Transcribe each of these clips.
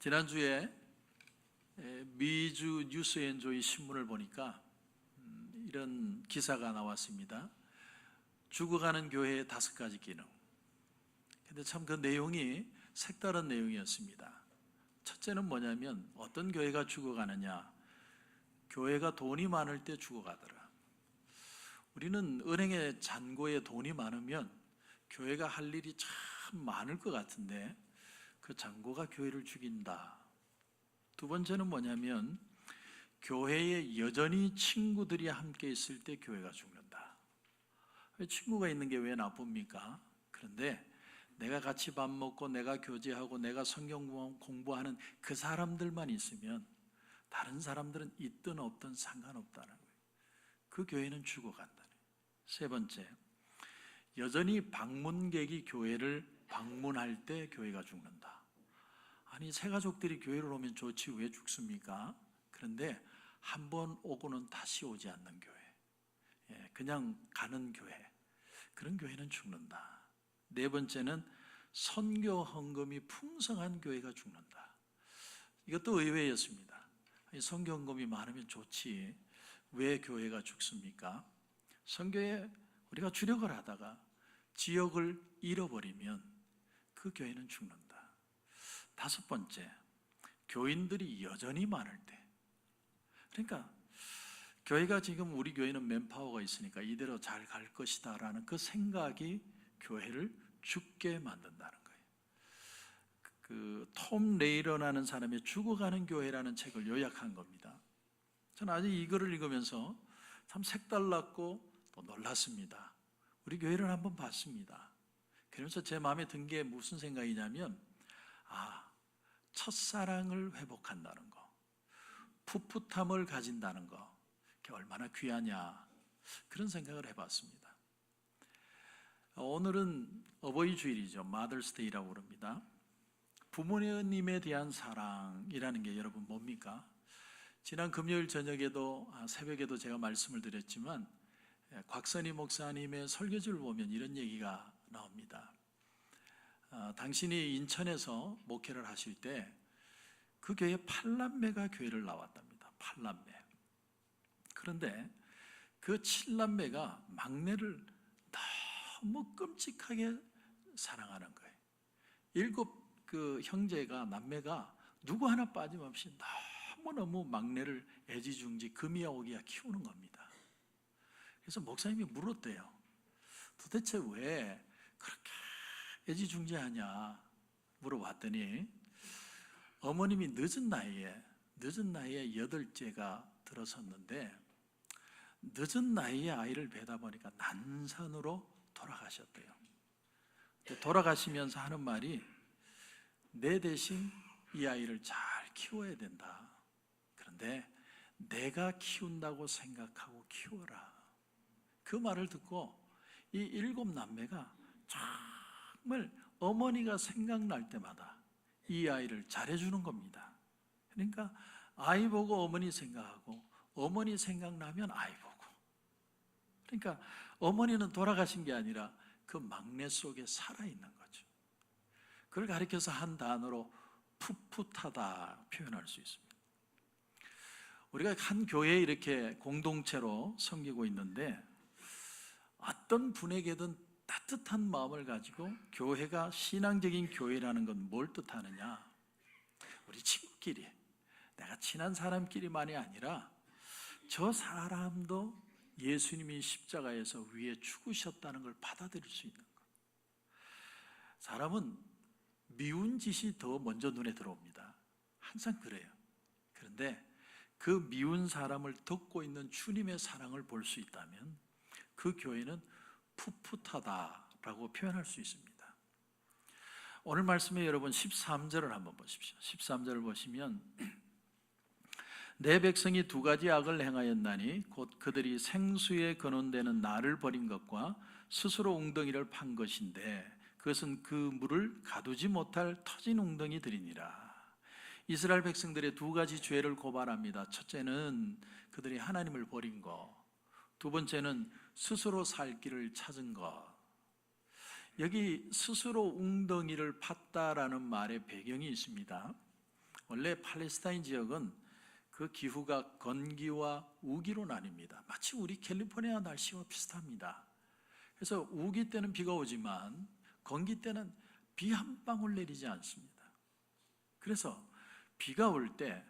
지난주에 미주 뉴스앤조이 신문을 보니까 이런 기사가 나왔습니다. 죽어가는 교회의 5가지 기능. 근데 참 그 내용이 색다른 내용이었습니다. 첫째는 뭐냐면 어떤 교회가 죽어가느냐, 교회가 돈이 많을 때 죽어가더라. 우리는 은행에 잔고에 돈이 많으면 교회가 할 일이 참 많을 것 같은데 그 잔고가 교회를 죽인다. 두 번째는 뭐냐면 교회에 여전히 친구들이 함께 있을 때 교회가 죽는다. 친구가 있는 게 왜 나쁩니까? 그런데 내가 같이 밥 먹고 내가 교제하고 내가 성경 공부하는 그 사람들만 있으면 다른 사람들은 있든 없든 상관없다는 거예요. 그 교회는 죽어간다는 거예요. 세 번째, 여전히 방문객이 교회를 방문할 때 교회가 죽는다. 아니, 새가족들이 교회를 오면 좋지 왜 죽습니까? 그런데 한 번 오고는 다시 오지 않는 교회, 그냥 가는 교회, 그런 교회는 죽는다. 네 번째는 선교 헌금이 풍성한 교회가 죽는다. 이것도 의외였습니다. 선교 헌금이 많으면 좋지 왜 교회가 죽습니까? 선교에 우리가 주력을 하다가 지역을 잃어버리면 그 교회는 죽는다. 다섯 번째, 교인들이 여전히 많을 때. 그러니까 교회가 지금 우리 교회는 맨파워가 있으니까 이대로 잘 갈 것이다 라는 그 생각이 교회를 죽게 만든다는 거예요. 톰 레이러라는 사람의 죽어가는 교회라는 책을 요약한 겁니다. 저는 아직 이 글을 읽으면서 참 색달랐고 또 놀랐습니다. 우리 교회를 한번 봤습니다. 그러면서 제 마음에 든 게 무슨 생각이냐면 첫사랑을 회복한다는 거, 풋풋함을 가진다는 거, 그게 얼마나 귀하냐, 그런 생각을 해봤습니다. 오늘은 어버이 주일이죠. 마더스데이라고 그럽니다. 부모님에 대한 사랑이라는 게 여러분 뭡니까? 지난 금요일 저녁에도 새벽에도 제가 말씀을 드렸지만 곽선희 목사님의 설교지를 보면 이런 얘기가 나옵니다. 당신이 인천에서 목회를 하실 때 그 교회에 8남매가 교회를 나왔답니다. 8남매. 그런데 그 7남매가 막내를 너무 끔찍하게 사랑하는 거예요. 7 형제가, 남매가 누구 하나 빠짐없이 너무너무 막내를 애지중지 금이야 오기야 키우는 겁니다. 그래서 목사님이 물었대요. 도대체 왜 그렇게 애지중지하냐 물어봤더니 어머님이 늦은 나이에 8째가 들어섰는데 늦은 나이에 아이를 뵈다 보니까 난산으로 돌아가셨대요. 돌아가시면서 하는 말이 내 대신 이 아이를 잘 키워야 된다. 그런데 내가 키운다고 생각하고 키워라. 그 말을 듣고 이 7남매가 정말 어머니가 생각날 때마다 이 아이를 잘해주는 겁니다. 그러니까 아이 보고 어머니 생각하고 어머니 생각나면 아이 보고, 그러니까 어머니는 돌아가신 게 아니라 그 막내 속에 살아있는 거죠. 그걸 가리켜서 한 단어로 풋풋하다 표현할 수 있습니다. 우리가 한 교회에 이렇게 공동체로 섬기고 있는데 어떤 분에게든 따뜻한 마음을 가지고 교회가 신앙적인 교회라는 건 뭘 뜻하느냐? 우리 친구끼리, 내가 친한 사람끼리만이 아니라 저 사람도 예수님이 십자가에서 위에 죽으셨다는 걸 받아들일 수 있는 것. 사람은 미운 짓이 더 먼저 눈에 들어옵니다. 항상 그래요. 그런데 그 미운 사람을 덮고 있는 주님의 사랑을 볼 수 있다면 그 교회는 풋풋하다라고 표현할 수 있습니다. 오늘 말씀에 여러분 13절을 한번 보십시오. 13절을 보시면 내 백성이 2가지 악을 행하였나니 곧 그들이 생수에 근원되는 나를 버린 것과 스스로 웅덩이를 판 것인데 그것은 그 물을 가두지 못할 터진 웅덩이들이니라. 이스라엘 백성들의 2가지 죄를 고발합니다. 첫째는 그들이 하나님을 버린 것, 두 번째는 스스로 살 길을 찾은 것. 여기 스스로 웅덩이를 팠다라는 말의 배경이 있습니다. 원래 팔레스타인 지역은 그 기후가 건기와 우기로 나뉩니다. 마치 우리 캘리포니아 날씨와 비슷합니다. 그래서 우기 때는 비가 오지만 건기 때는 비 한 방울 내리지 않습니다. 그래서 비가 올 때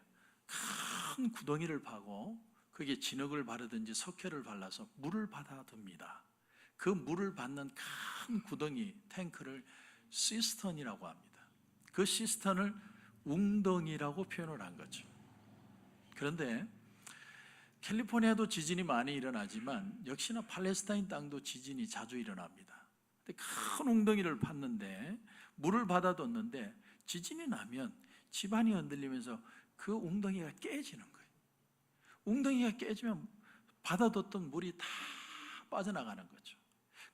큰 구덩이를 파고 거기에 진흙을 바르든지 석회를 발라서 물을 받아둡니다. 그 물을 받는 큰 구덩이, 탱크를 시스턴이라고 합니다. 그 시스턴을 웅덩이라고 표현을 한 거죠. 그런데 캘리포니아도 지진이 많이 일어나지만 역시나 팔레스타인 땅도 지진이 자주 일어납니다. 근데 큰 웅덩이를 팠는데 물을 받아뒀는데 지진이 나면 집안이 흔들리면서 그 웅덩이가 깨지는 거예요. 웅덩이가 깨지면 받아뒀던 물이 다 빠져나가는 거죠.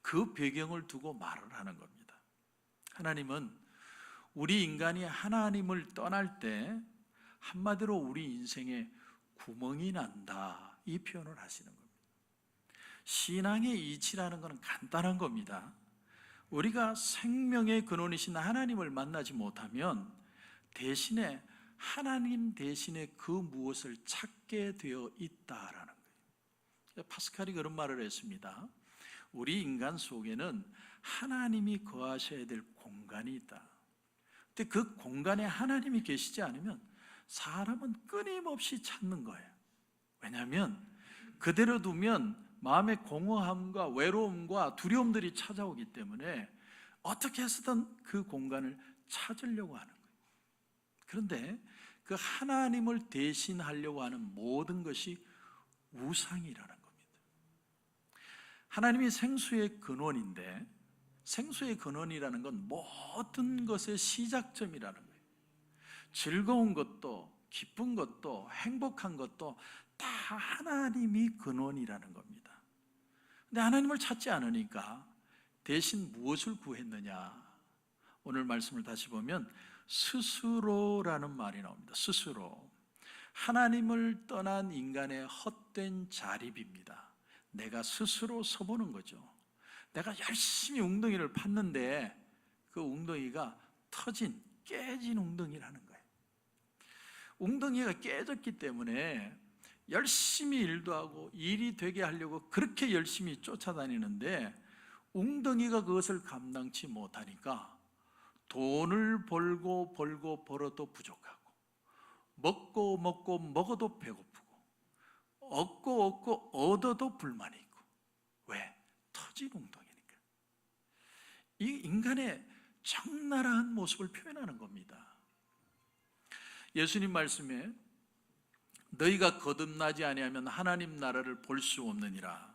그 배경을 두고 말을 하는 겁니다. 하나님은 우리 인간이 하나님을 떠날 때 한마디로 우리 인생에 구멍이 난다, 이 표현을 하시는 겁니다. 신앙의 이치라는 것은 간단한 겁니다. 우리가 생명의 근원이신 하나님을 만나지 못하면 대신에 하나님 대신에 그 무엇을 찾게 되어 있다라는 거예요. 파스칼이 그런 말을 했습니다. 우리 인간 속에는 하나님이 거하셔야 될 공간이 있다. 근데 그 공간에 하나님이 계시지 않으면 사람은 끊임없이 찾는 거예요. 왜냐하면 그대로 두면 마음의 공허함과 외로움과 두려움들이 찾아오기 때문에 어떻게 해서든 그 공간을 찾으려고 하는 거예요. 그런데 그 하나님을 대신하려고 하는 모든 것이 우상이라는 겁니다. 하나님이 생수의 근원인데 생수의 근원이라는 건 모든 것의 시작점이라는 거예요. 즐거운 것도 기쁜 것도 행복한 것도 다 하나님이 근원이라는 겁니다. 근데 하나님을 찾지 않으니까 대신 무엇을 구했느냐? 오늘 말씀을 다시 보면 스스로라는 말이 나옵니다. 스스로. 하나님을 떠난 인간의 헛된 자립입니다. 내가 스스로 서보는 거죠. 내가 열심히 웅덩이를 팠는데 그 웅덩이가 터진, 깨진 웅덩이라는 거예요. 웅덩이가 깨졌기 때문에 열심히 일도 하고 일이 되게 하려고 그렇게 열심히 쫓아다니는데 웅덩이가 그것을 감당치 못하니까 돈을 벌고 벌어도 부족하고 먹고 먹어도 배고프고 얻고 얻어도 불만이 있고. 왜? 터진 웅덩이니까. 이 인간의 적나라한 모습을 표현하는 겁니다. 예수님 말씀에 너희가 거듭나지 아니하면 하나님 나라를 볼 수 없느니라.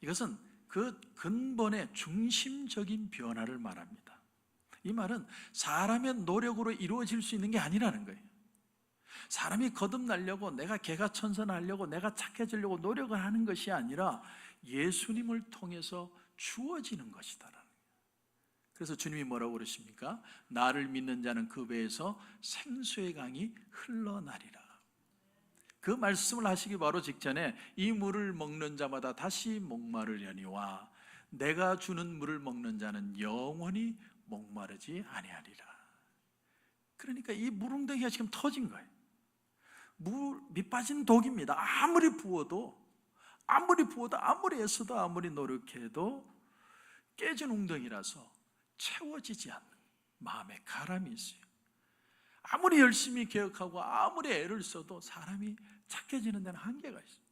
이것은 그 근본의 중심적인 변화를 말합니다. 이 말은 사람의 노력으로 이루어질 수 있는 게 아니라는 거예요. 사람이 거듭나려고 내가 개가천선하려고 내가 착해지려고 노력을 하는 것이 아니라 예수님을 통해서 주어지는 것이다라는 거예요. 그래서 주님이 뭐라고 그러십니까? 나를 믿는 자는 그 배에서 생수의 강이 흘러나리라. 그 말씀을 하시기 바로 직전에 이 물을 먹는 자마다 다시 목마르려니와 내가 주는 물을 먹는 자는 영원히 목마르지 아니하리라. 그러니까 이 물웅덩이가 지금 터진 거예요. 물 밑빠진 독입니다. 아무리 부어도 아무리 애써도 아무리 노력해도 깨진 웅덩이라서 채워지지 않는 마음의 가람이 있어요. 아무리 열심히 개혁하고 아무리 애를 써도 사람이 착해지는 데는 한계가 있어요.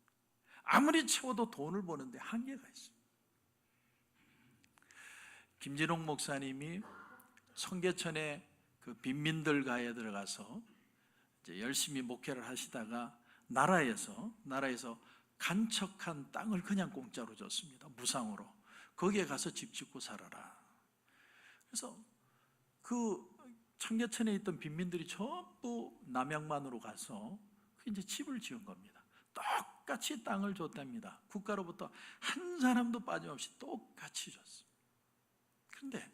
아무리 채워도 돈을 버는데 한계가 있어요. 김진홍 목사님이 청계천에 그 빈민들가에 들어가서 이제 열심히 목회를 하시다가 나라에서 간척한 땅을 그냥 공짜로 줬습니다. 무상으로. 거기에 가서 집 짓고 살아라. 그래서 그 청계천에 있던 빈민들이 전부 남양만으로 가서 이제 집을 지은 겁니다. 똑같이 땅을 줬답니다. 국가로부터 한 사람도 빠짐없이 똑같이 줬어요. 그런데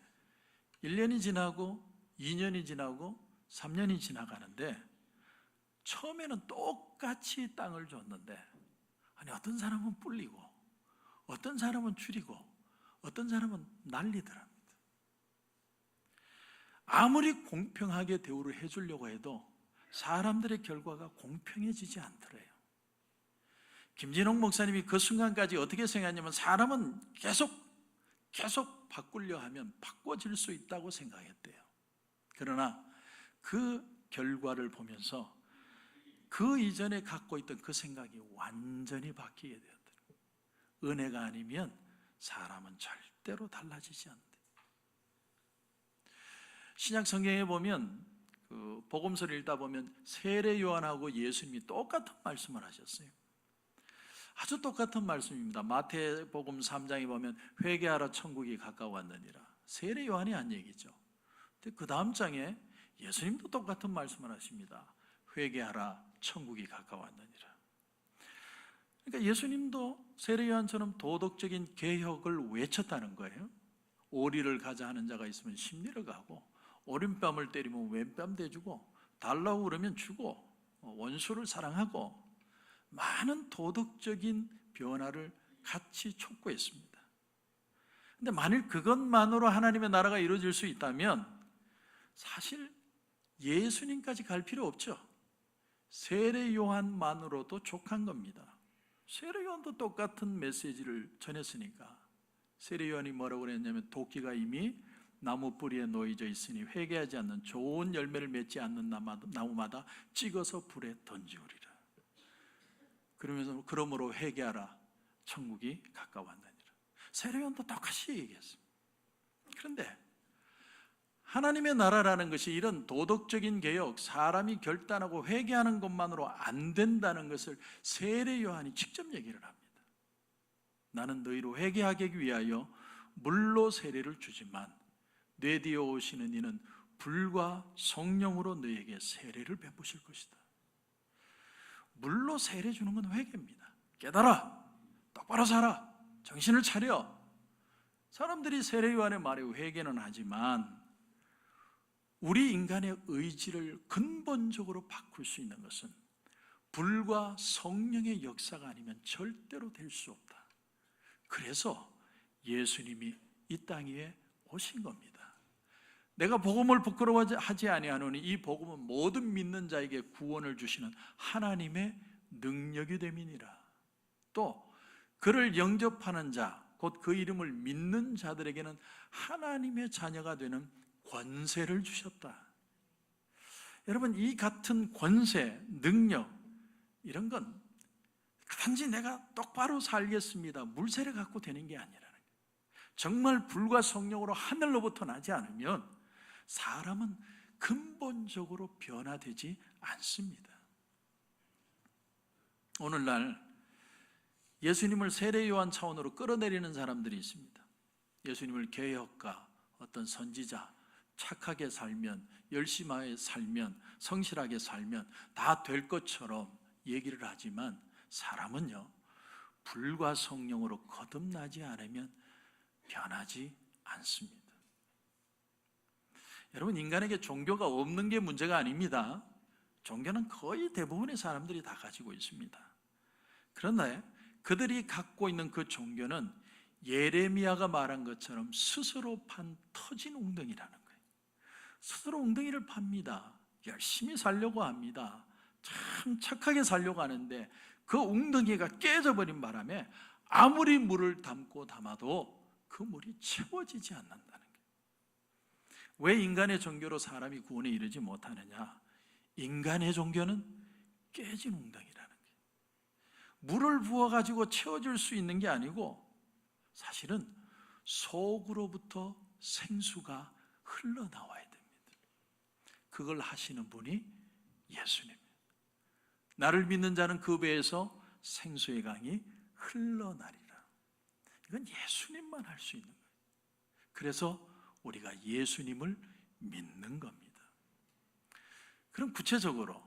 1년이 지나고 2년이 지나고 3년이 지나가는데 처음에는 똑같이 땅을 줬는데 아니 어떤 사람은 뿔리고 어떤 사람은 줄이고 어떤 사람은 난리더랍니다. 아무리 공평하게 대우를 해주려고 해도 사람들의 결과가 공평해지지 않더래요. 김진홍 목사님이 그 순간까지 어떻게 생각했냐면, 사람은 계속 바꾸려 하면 바꿔질 수 있다고 생각했대요. 그러나 그 결과를 보면서 그 이전에 갖고 있던 그 생각이 완전히 바뀌게 되었더래요. 은혜가 아니면 사람은 절대로 달라지지 않대. 신약 성경에 보면 그 복음서를 읽다 보면 세례 요한하고 예수님이 똑같은 말씀을 하셨어요. 아주 똑같은 말씀입니다. 마태복음 3장에 보면 회개하라 천국이 가까웠느니라. 세례 요한이 한 얘기죠. 근데 그 다음 장에 예수님도 똑같은 말씀을 하십니다. 회개하라 천국이 가까웠느니라. 그러니까 예수님도 세례 요한처럼 도덕적인 개혁을 외쳤다는 거예요. 오리를 가자 하는 자가 있으면 십리를 가고, 오른뺨을 때리면 왼뺨 대주고, 달라고 그러면 주고, 원수를 사랑하고, 많은 도덕적인 변화를 같이 촉구했습니다. 그런데 만일 그것만으로 하나님의 나라가 이루어질 수 있다면 사실 예수님까지 갈 필요 없죠. 세례 요한만으로도 족한 겁니다. 세례 요한도 똑같은 메시지를 전했으니까. 세례 요한이 뭐라고 그랬냐면, 도끼가 이미 나무 뿌리에 놓여져 있으니 회개하지 않는 좋은 열매를 맺지 않는 나무마다 찍어서 불에 던지우리라. 그러면서 그러므로 회개하라 천국이 가까웠느니라. 세례 요한도 똑같이 얘기했습니다. 그런데 하나님의 나라라는 것이 이런 도덕적인 개혁, 사람이 결단하고 회개하는 것만으로 안 된다는 것을 세례 요한이 직접 얘기를 합니다. 나는 너희로 회개하기 위하여 물로 세례를 주지만 내 뒤에 오시는 이는 불과 성령으로 너희에게 세례를 베푸실 것이다. 물로 세례 주는 건 회개입니다. 깨달아, 똑바로 살아, 정신을 차려. 사람들이 세례 요한의 말에 회개는 하지만 우리 인간의 의지를 근본적으로 바꿀 수 있는 것은 불과 성령의 역사가 아니면 절대로 될 수 없다. 그래서 예수님이 이 땅 위에 오신 겁니다. 내가 복음을 부끄러워하지 아니하노니 이 복음은 모든 믿는 자에게 구원을 주시는 하나님의 능력이 됨이니라. 또 그를 영접하는 자, 곧 그 이름을 믿는 자들에게는 하나님의 자녀가 되는 권세를 주셨다. 여러분, 이 같은 권세, 능력, 이런 건 단지 내가 똑바로 살겠습니다, 물세례 갖고 되는 게 아니라는 거예요. 정말 불과 성령으로 하늘로부터 나지 않으면 사람은 근본적으로 변화되지 않습니다. 오늘날 예수님을 세례 요한 차원으로 끌어내리는 사람들이 있습니다. 예수님을 개혁가, 어떤 선지자, 착하게 살면, 열심하게 살면, 성실하게 살면 다 될 것처럼 얘기를 하지만 사람은요, 불과 성령으로 거듭나지 않으면 변하지 않습니다. 여러분, 인간에게 종교가 없는 게 문제가 아닙니다. 종교는 거의 대부분의 사람들이 다 가지고 있습니다. 그런데 그들이 갖고 있는 그 종교는 예레미야가 말한 것처럼 스스로 판 터진 웅덩이라는 거예요. 스스로 웅덩이를 팝니다. 열심히 살려고 합니다. 참 착하게 살려고 하는데 그 웅덩이가 깨져버린 바람에 아무리 물을 담아도 그 물이 채워지지 않는다는 거예요. 왜 인간의 종교로 사람이 구원에 이르지 못하느냐? 인간의 종교는 깨진 웅덩이라는 거예요. 물을 부어가지고 채워줄 수 있는 게 아니고 사실은 속으로부터 생수가 흘러나와야 됩니다. 그걸 하시는 분이 예수님입니다. 나를 믿는 자는 그 배에서 생수의 강이 흘러나리라. 이건 예수님만 할 수 있는 거예요. 그래서 우리가 예수님을 믿는 겁니다. 그럼 구체적으로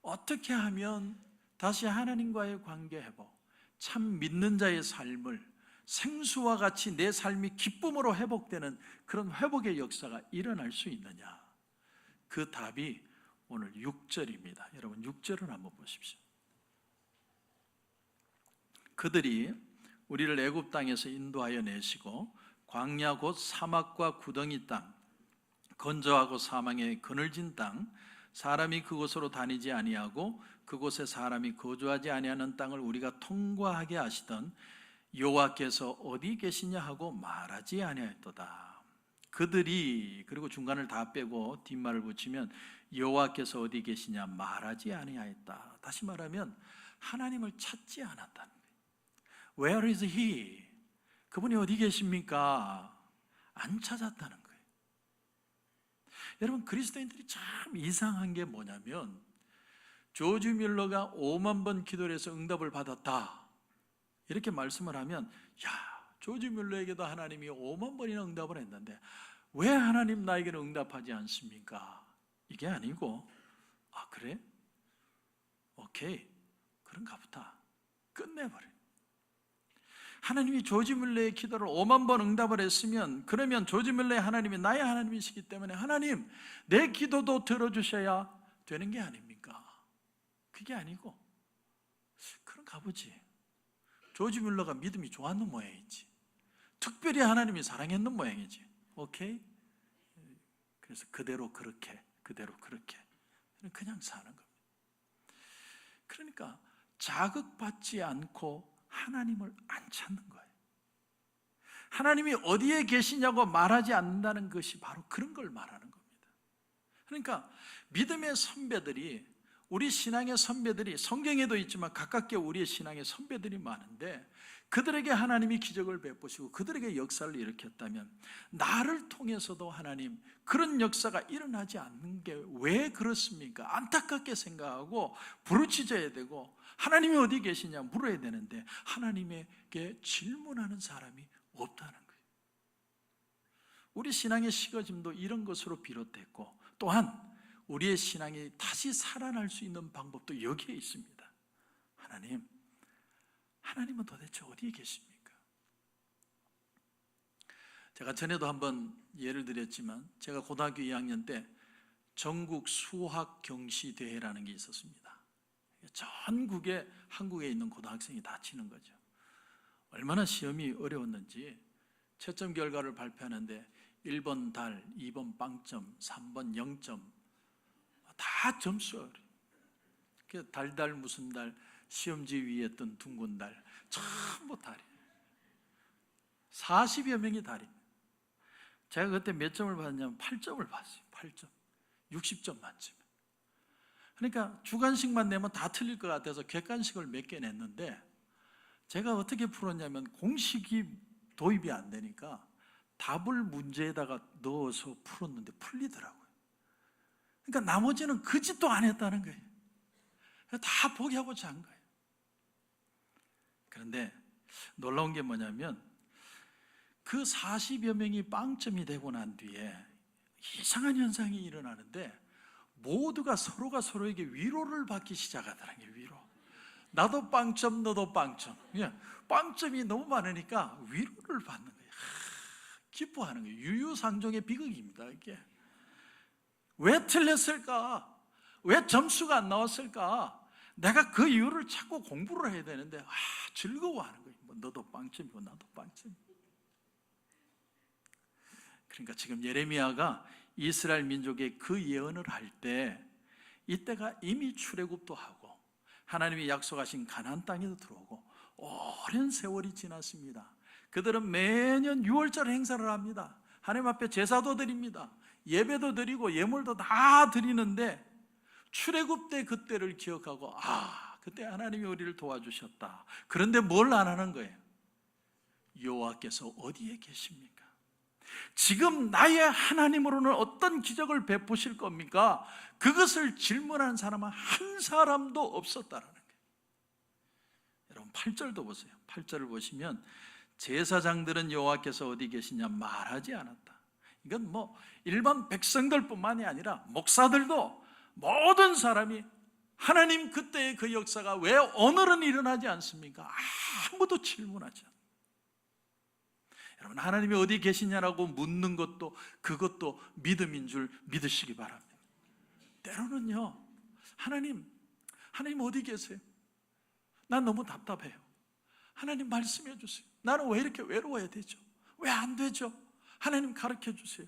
어떻게 하면 다시 하나님과의 관계 회복, 참 믿는 자의 삶을 생수와 같이 내 삶이 기쁨으로 회복되는 그런 회복의 역사가 일어날 수 있느냐? 그 답이 오늘 6절입니다. 여러분 6절을 한번 보십시오. 그들이 우리를 애굽 땅에서 인도하여 내시고 광야 곧 사막과 구덩이 땅, 건조하고 사망의 그늘진 땅, 사람이 그곳으로 다니지 아니하고 그곳에 사람이 거주하지 아니하는 땅을 우리가 통과하게 하시던 여호와께서 어디 계시냐 하고 말하지 아니하였도다. 그들이, 그리고 중간을 다 빼고 뒷말을 붙이면 여호와께서 어디 계시냐 말하지 아니하였다. 다시 말하면 하나님을 찾지 않았다는 거예요. Where is he? 그분이 어디 계십니까? 안 찾았다는 거예요. 여러분, 그리스도인들이 참 이상한 게 뭐냐면 조지 뮬러가 5만 번 기도를 해서 응답을 받았다 이렇게 말씀을 하면, 야, 조지 뮬러에게도 하나님이 5만 번이나 응답을 했는데 왜 하나님 나에게는 응답하지 않습니까? 이게 아니고, 아 그래? 오케이, 그런가 보다. 끝내버려. 하나님이 조지 뮬러의 기도를 5만 번 응답을 했으면, 그러면 조지 뮬러의 하나님이 나의 하나님이시기 때문에 하나님 내 기도도 들어주셔야 되는 게 아닙니까? 그게 아니고, 그런가 보지. 조지 뮬러가 믿음이 좋았는 모양이지, 특별히 하나님이 사랑했는 모양이지. 오케이? 그래서 그대로 그렇게 그냥 사는 겁니다. 그러니까 자극받지 않고 하나님을 안 찾는 거예요. 하나님이 어디에 계시냐고 말하지 않는다는 것이 바로 그런 걸 말하는 겁니다. 그러니까 믿음의 선배들이, 우리 신앙의 선배들이 성경에도 있지만 가깝게 우리의 신앙의 선배들이 많은데, 그들에게 하나님이 기적을 베푸시고 그들에게 역사를 일으켰다면 나를 통해서도 하나님 그런 역사가 일어나지 않는 게 왜 그렇습니까? 안타깝게 생각하고 부르짖어야 되고 하나님이 어디 계시냐 물어야 되는데 하나님에게 질문하는 사람이 없다는 거예요. 우리 신앙의 식어짐도 이런 것으로 비롯됐고, 또한 우리의 신앙이 다시 살아날 수 있는 방법도 여기에 있습니다. 하나님은 도대체 어디에 계십니까? 제가 전에도 한번 예를 드렸지만, 제가 고등학교 2학년 때 전국 수학 경시 대회라는 게 있었습니다. 전국에, 한국에 있는 고등학생이 다 치는 거죠. 얼마나 시험이 어려웠는지 채점 결과를 발표하는데 1번 달, 2번 빵점, 3번 0점, 다 점수가 어려워요. 달달 무슨 달, 시험지 위에 뜬 둥근 달, 전부 달이에요. 40여 명이 달입니다. 제가 그때 몇 점을 받았냐면 8점을 받았어요. 8점, 60점 만점에. 그러니까 주관식만 내면 다 틀릴 것 같아서 객관식을 몇 개 냈는데, 제가 어떻게 풀었냐면 공식이 도입이 안 되니까 답을 문제에다가 넣어서 풀었는데 풀리더라고요. 그러니까 나머지는 그 짓도 안 했다는 거예요. 다 포기하고 잔 거예요. 그런데 놀라운 게 뭐냐면, 그 40여 명이 빵점이 되고 난 뒤에 이상한 현상이 일어나는데, 모두가 서로가 서로에게 위로를 받기 시작하더라는 게, 위로. 나도 빵점, 너도 빵점. 빵점이 너무 많으니까 위로를 받는 거예요. 기뻐하는 거예요. 유유상종의 비극입니다, 이게. 왜 틀렸을까? 왜 점수가 안 나왔을까? 내가 그 이유를 찾고 공부를 해야 되는데 즐거워하는 거예요. 너도 빵점이고 나도 빵점이고. 그러니까 지금 예레미야가 이스라엘 민족의 그 예언을 할 때, 이때가 이미 출애굽도 하고 하나님이 약속하신 가나안 땅에도 들어오고 오랜 세월이 지났습니다. 그들은 매년 6월절 행사를 합니다. 하나님 앞에 제사도 드립니다. 예배도 드리고 예물도 다 드리는데, 출애굽 때 그때를 기억하고 그때 하나님이 우리를 도와주셨다. 그런데 뭘 안 하는 거예요? 여호와께서 어디에 계십니까? 지금 나의 하나님으로는 어떤 기적을 베푸실 겁니까? 그것을 질문하는 사람은 한 사람도 없었다라는 거예요. 여러분 8절도 보세요. 8절을 보시면 제사장들은 여호와께서 어디 계시냐 말하지 않았다. 이건 뭐 일반 백성들뿐만이 아니라 목사들도, 모든 사람이 하나님 그때의 그 역사가 왜 오늘은 일어나지 않습니까? 아무도 질문하지 않아요. 여러분, 하나님이 어디 계시냐라고 묻는 것도, 그것도 믿음인 줄 믿으시기 바랍니다. 때로는요, 하나님 어디 계세요? 난 너무 답답해요. 하나님 말씀해 주세요. 나는 왜 이렇게 외로워야 되죠? 왜 안 되죠? 하나님 가르쳐 주세요.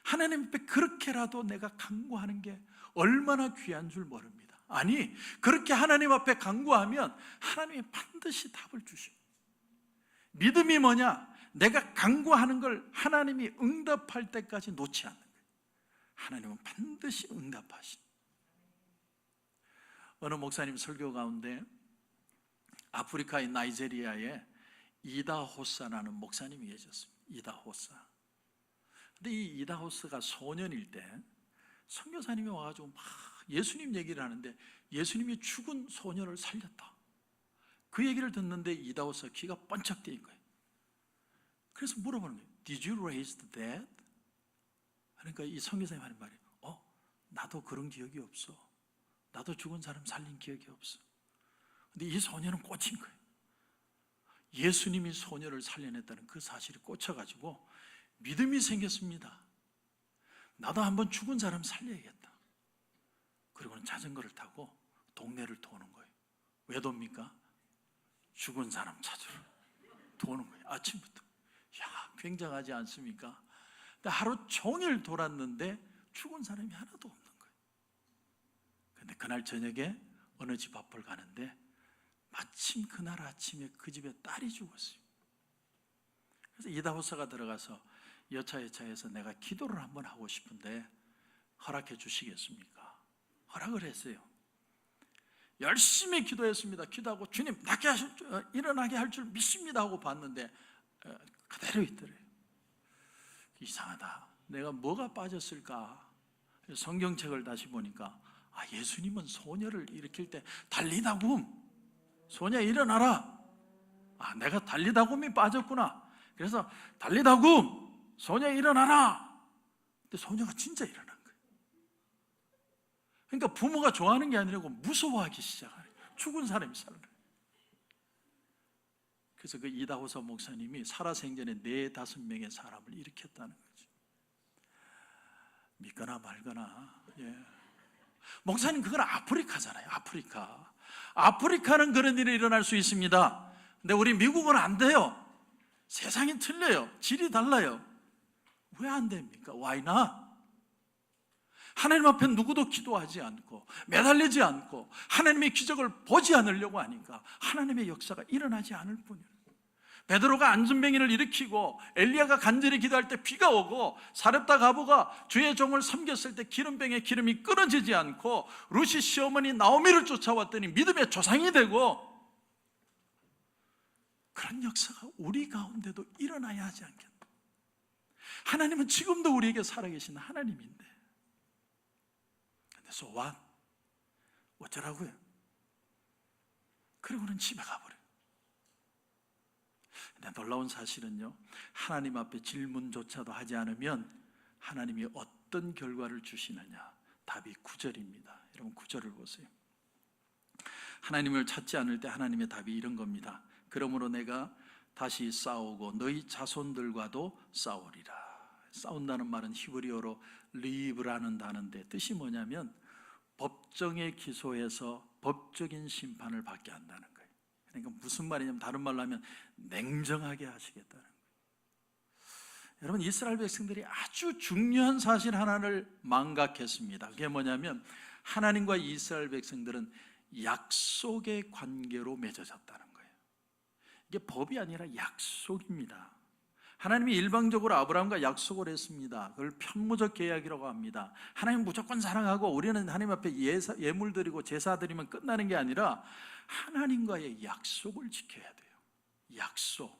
하나님 앞에 그렇게라도 내가 간구하는 게 얼마나 귀한 줄 모릅니다. 아니, 그렇게 하나님 앞에 간구하면 하나님이 반드시 답을 주십니다. 믿음이 뭐냐? 내가 간구하는 걸 하나님이 응답할 때까지 놓지 않는 거예요. 하나님은 반드시 응답하십니다. 어느 목사님 설교 가운데 아프리카의 나이제리아에 이다호사라는 목사님이 계셨습니다. 이다호사. 근데 이 이다호스가 소년일 때 선교사님이 와가지고 막 예수님 얘기를 하는데 예수님이 죽은 소년을 살렸다. 그 얘기를 듣는데 이다호스가 귀가 번쩍 뜨인 거예요. 그래서 물어보는 거예요. Did you raise the dead? 그러니까 이 선교사님이 하는 말이 나도 그런 기억이 없어. 나도 죽은 사람 살린 기억이 없어. 근데 이 소년은 꽂힌 거예요. 예수님이 소년을 살려냈다는 그 사실이 꽂혀가지고 믿음이 생겼습니다. 나도 한번 죽은 사람 살려야겠다. 그리고는 자전거를 타고 동네를 도는 거예요. 왜 돕니까? 죽은 사람 찾으러 도는 거예요. 아침부터. 야, 굉장하지 않습니까? 근데 하루 종일 돌았는데 죽은 사람이 하나도 없는 거예요. 근데 그날 저녁에 어느 집 앞을 가는데 마침 그날 아침에 그 집에 딸이 죽었어요. 그래서 이다호사가 들어가서 여차여차해서 내가 기도를 한번 하고 싶은데 허락해 주시겠습니까? 허락을 했어요. 열심히 기도했습니다. 기도하고 주님 일어나게 할 줄 믿습니다 하고 봤는데 그대로 있더래요. 이상하다. 내가 뭐가 빠졌을까? 성경책을 다시 보니까 예수님은 소녀를 일으킬 때 달리다굼, 소녀 일어나라. 내가 달리다굼이 빠졌구나. 그래서 달리다굼, 소녀 일어나라. 근데 소녀가 진짜 일어난 거예요. 그러니까 부모가 좋아하는 게 아니라고 무서워하기 시작하는 거예요. 죽은 사람이 살아나요. 그래서 그 이다호사 목사님이 살아생전에 4-5명의 사람을 일으켰다는 거죠. 믿거나 말거나. 목사님, 그건 아프리카잖아요. 아프리카는 그런 일이 일어날 수 있습니다. 근데 우리 미국은 안 돼요. 세상이 틀려요. 질이 달라요. 왜 안 됩니까? Why not? 하나님 앞에 누구도 기도하지 않고 매달리지 않고 하나님의 기적을 보지 않으려고 하니까 하나님의 역사가 일어나지 않을 뿐이에요. 베드로가 안전뱅이를 일으키고 엘리야가 간절히 기도할 때 비가 오고 사렙다 가부가 주의 종을 섬겼을 때 기름병에 기름이 끊어지지 않고 루시 시어머니 나오미를 쫓아왔더니 믿음의 조상이 되고, 그런 역사가 우리 가운데도 일어나야 하지 않겠나. 하나님은 지금도 우리에게 살아계신 하나님인데, 근데 so what? 어쩌라고요? 그리고는 집에 가버려요. 근데 놀라운 사실은요, 하나님 앞에 질문조차도 하지 않으면 하나님이 어떤 결과를 주시느냐? 답이 9절입니다. 여러분 9절을 보세요. 하나님을 찾지 않을 때 하나님의 답이 이런 겁니다. 그러므로 내가 다시 싸우고 너희 자손들과도 싸우리라. 싸운다는 말은 히브리어로 리브라는 단어인데 뜻이 뭐냐면 법정에 기소해서 법적인 심판을 받게 한다는 거예요. 그러니까 무슨 말이냐면 다른 말로 하면 냉정하게 하시겠다는 거예요. 여러분, 이스라엘 백성들이 아주 중요한 사실 하나를 망각했습니다. 그게 뭐냐면 하나님과 이스라엘 백성들은 약속의 관계로 맺어졌다는 거예요. 이게 법이 아니라 약속입니다. 하나님이 일방적으로 아브라함과 약속을 했습니다. 그걸 편무적 계약이라고 합니다. 하나님 무조건 사랑하고 우리는 하나님 앞에 예물 드리고 제사 드리면 끝나는 게 아니라 하나님과의 약속을 지켜야 돼요. 약속.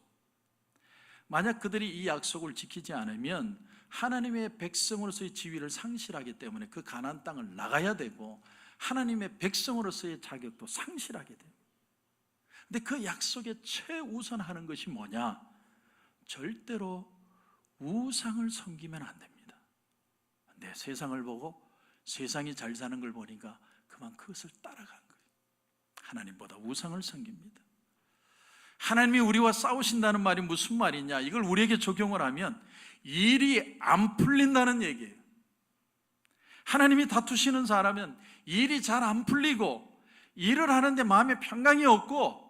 만약 그들이 이 약속을 지키지 않으면 하나님의 백성으로서의 지위를 상실하기 때문에 그 가나안 땅을 나가야 되고 하나님의 백성으로서의 자격도 상실하게 돼요. 근데 그 약속에 최우선하는 것이 뭐냐? 절대로 우상을 섬기면 안 됩니다. 내 세상을 보고 세상이 잘 사는 걸 보니까 그만 그것을 따라간 거예요. 하나님보다 우상을 섬깁니다. 하나님이 우리와 싸우신다는 말이 무슨 말이냐? 이걸 우리에게 적용을 하면 일이 안 풀린다는 얘기예요. 하나님이 다투시는 사람은 일이 잘 안 풀리고 일을 하는데 마음에 평강이 없고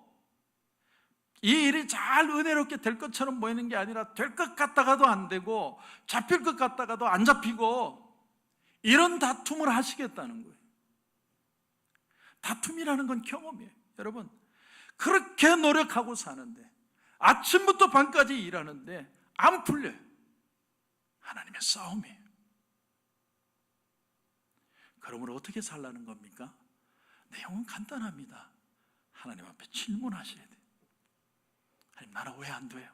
이 일이 잘 은혜롭게 될 것처럼 보이는 게 아니라 될 것 같다가도 안 되고 잡힐 것 같다가도 안 잡히고 이런 다툼을 하시겠다는 거예요. 다툼이라는 건 경험이에요. 여러분, 그렇게 노력하고 사는데 아침부터 밤까지 일하는데 안 풀려요. 하나님의 싸움이에요. 그러므로 어떻게 살라는 겁니까? 내용은 간단합니다. 하나님 앞에 질문하셔야 돼요. 하나님, 나는 왜 안 돼요?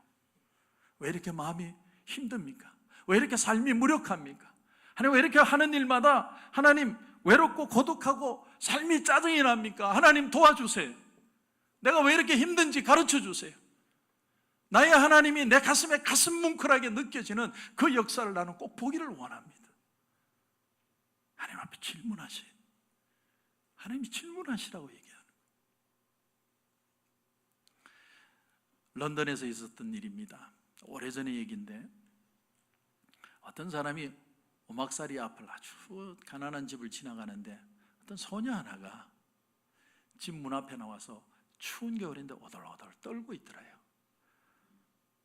왜 이렇게 마음이 힘듭니까? 왜 이렇게 삶이 무력합니까? 하나님, 왜 이렇게 하는 일마다 하나님 외롭고 고독하고 삶이 짜증이 납니까? 하나님 도와주세요. 내가 왜 이렇게 힘든지 가르쳐 주세요. 나의 하나님이 내 가슴에 가슴 뭉클하게 느껴지는 그 역사를 나는 꼭 보기를 원합니다. 하나님 앞에 질문하세요. 하나님이 질문하시라고 얘기하는 거예요. 런던에서 있었던 일입니다. 오래전의 얘기인데 어떤 사람이 오막살이 앞을 아주 가난한 집을 지나가는데 어떤 소녀 하나가 집 문 앞에 나와서 추운 겨울인데 오돌오돌 떨고 있더래요.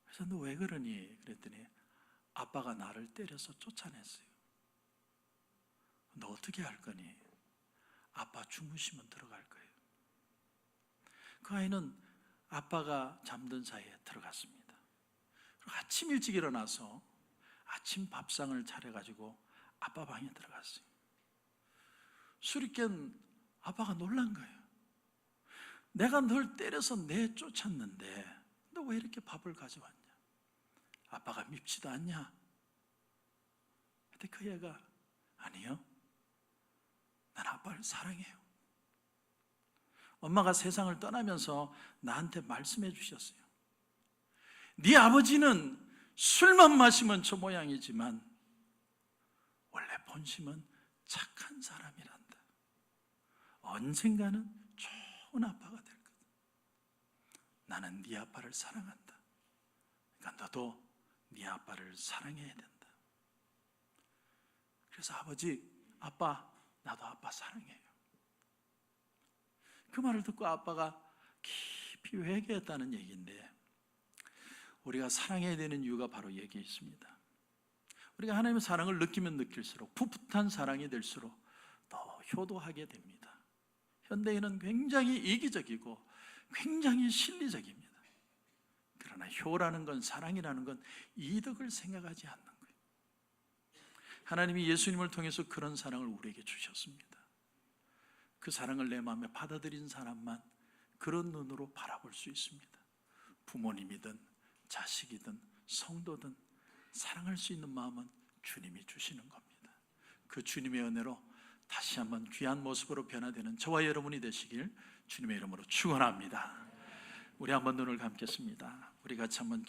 그래서 너 왜 그러니? 그랬더니 아빠가 나를 때려서 쫓아냈어요. 너 어떻게 할 거니? 아빠 주무시면 들어갈 거예요. 그 아이는 아빠가 잠든 사이에 들어갔습니다. 그리고 아침 일찍 일어나서 아침 밥상을 차려가지고 아빠 방에 들어갔어요. 술이 깬 아빠가 놀란 거예요. 내가 널 때려서 내쫓았는데 너 왜 이렇게 밥을 가져왔냐? 아빠가 밉지도 않냐? 근데 그 애가 아니요, 난 아빠를 사랑해요. 엄마가 세상을 떠나면서 나한테 말씀해 주셨어요. 네 아버지는 술만 마시면 저 모양이지만 원래 본심은 착한 사람이란다. 언젠가는 좋은 아빠가 될 거다. 나는 네 아빠를 사랑한다. 그러니까 너도 네 아빠를 사랑해야 된다. 그래서 아버지, 아빠, 나도 아빠 사랑해요. 그 말을 듣고 아빠가 깊이 회개했다는 얘기인데, 우리가 사랑해야 되는 이유가 바로 여기에 있습니다. 우리가 하나님의 사랑을 느끼면 느낄수록, 풋풋한 사랑이 될수록 더 효도하게 됩니다. 현대인은 굉장히 이기적이고 굉장히 실리적입니다. 그러나 효라는 건, 사랑이라는 건 이득을 생각하지 않는 거예요. 하나님이 예수님을 통해서 그런 사랑을 우리에게 주셨습니다. 그 사랑을 내 마음에 받아들인 사람만 그런 눈으로 바라볼 수 있습니다. 부모님이든 자식이든 성도든 사랑할 수 있는 마음은 주님이 주시는 겁니다. 그 주님의 은혜로 다시 한번 귀한 모습으로 변화되는 저와 여러분이 되시길 주님의 이름으로 축원합니다. 우리 한번 눈을 감겠습니다. 우리 같이 한번